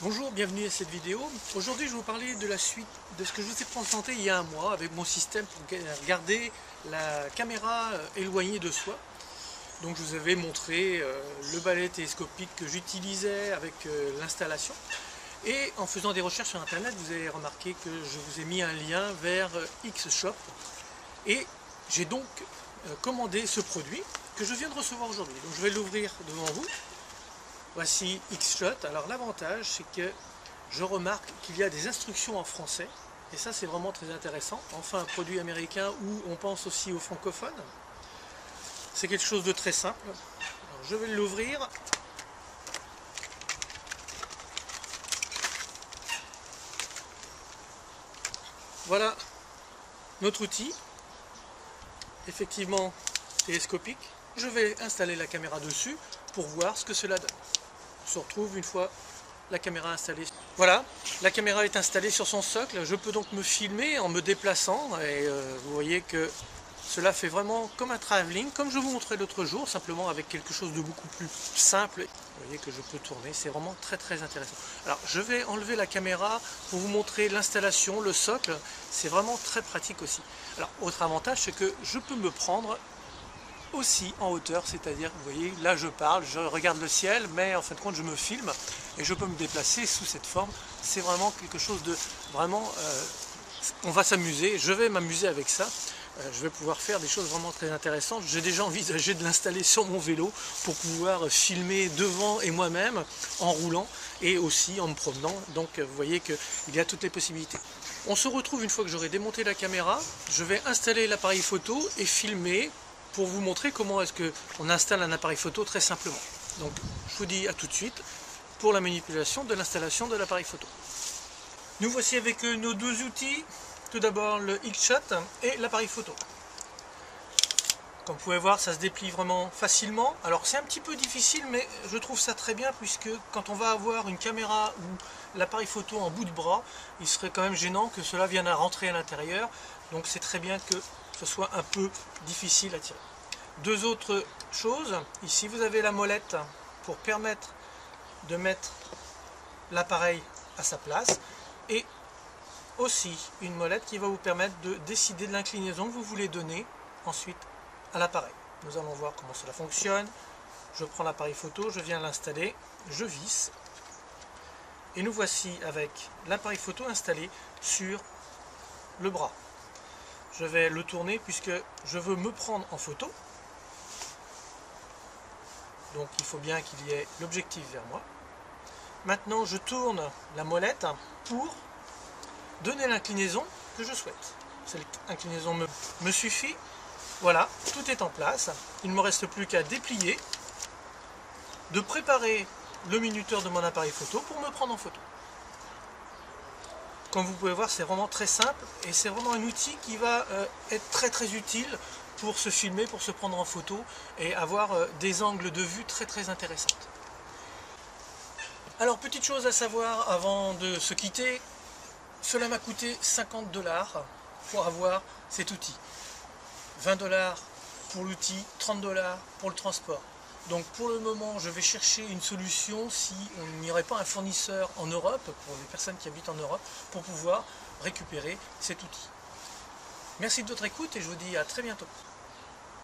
Bonjour, bienvenue à cette vidéo. Aujourd'hui je vais vous parler de la suite de ce que je vous ai présenté il y a un mois avec mon système pour garder la caméra éloignée de soi. Donc je vous avais montré le balai télescopique que j'utilisais avec l'installation. Et en faisant des recherches sur internet, vous avez remarqué que je vous ai mis un lien vers X-Shop. Et j'ai donc commandé ce produit que je viens de recevoir aujourd'hui. Donc je vais l'ouvrir devant vous. Voici X-Shot. Alors l'avantage c'est que je remarque qu'il y a des instructions en français et ça c'est vraiment très intéressant. Enfin un produit américain où on pense aussi aux francophones. C'est quelque chose de très simple. Alors, je vais l'ouvrir. Voilà notre outil, effectivement télescopique. Je vais installer la caméra dessus pour voir ce que cela donne. On se retrouve une fois la caméra installée. Voilà, la caméra est installée sur son socle. Je peux donc me filmer en me déplaçant et vous voyez que cela fait vraiment comme un travelling, comme je vous montrais l'autre jour, simplement avec quelque chose de beaucoup plus simple. Vous voyez que je peux tourner, c'est vraiment très intéressant. Alors je vais enlever la caméra pour vous montrer l'installation, le socle, c'est vraiment très pratique aussi. Alors autre avantage c'est que je peux me prendre aussi en hauteur, c'est-à-dire, vous voyez, là je parle, je regarde le ciel, mais en fin de compte je me filme et je peux me déplacer sous cette forme. C'est vraiment quelque chose de vraiment, on va s'amuser, je vais m'amuser avec ça. Je vais pouvoir faire des choses vraiment très intéressantes. J'ai déjà envisagé de l'installer sur mon vélo pour pouvoir filmer devant et moi-même en roulant et aussi en me promenant. Donc vous voyez qu'il y a toutes les possibilités. On se retrouve une fois que j'aurai démonté la caméra. Je vais installer l'appareil photo et filmer pour vous montrer comment est-ce qu'on installe un appareil photo très simplement. Donc je vous dis à tout de suite pour la manipulation de l'installation de l'appareil photo. Nous voici avec nos deux outils. Tout d'abord le X-Shot et l'appareil photo. Comme vous pouvez voir, ça se déplie vraiment facilement. Alors c'est un petit peu difficile, mais je trouve ça très bien puisque quand on va avoir une caméra ou l'appareil photo en bout de bras, il serait quand même gênant que cela vienne à rentrer à l'intérieur. Donc c'est très bien que ce soit un peu difficile à tirer. Deux autres choses. Ici vous avez la molette pour permettre de mettre l'appareil à sa place et aussi une molette qui va vous permettre de décider de l'inclinaison que vous voulez donner ensuite à l'appareil. Nous allons voir comment cela fonctionne. Je prends l'appareil photo, je viens l'installer, je visse et nous voici avec l'appareil photo installé sur le bras. Je vais le tourner puisque je veux me prendre en photo. Donc il faut bien qu'il y ait l'objectif vers moi. Maintenant je tourne la molette pour donner l'inclinaison que je souhaite. Cette inclinaison me suffit. Voilà, tout est en place. Il ne me reste plus qu'à déplier, de préparer le minuteur de mon appareil photo pour me prendre en photo. Comme vous pouvez voir, c'est vraiment très simple et c'est vraiment un outil qui va être très utile pour se filmer, pour se prendre en photo et avoir des angles de vue très intéressantes. Alors, petite chose à savoir avant de se quitter, cela m'a coûté 50 $, pour avoir cet outil. 20 $ pour l'outil, 30 $ pour le transport. Donc pour le moment, je vais chercher une solution si on n'y aurait pas un fournisseur en Europe, pour les personnes qui habitent en Europe, pour pouvoir récupérer cet outil. Merci de votre écoute et je vous dis à très bientôt.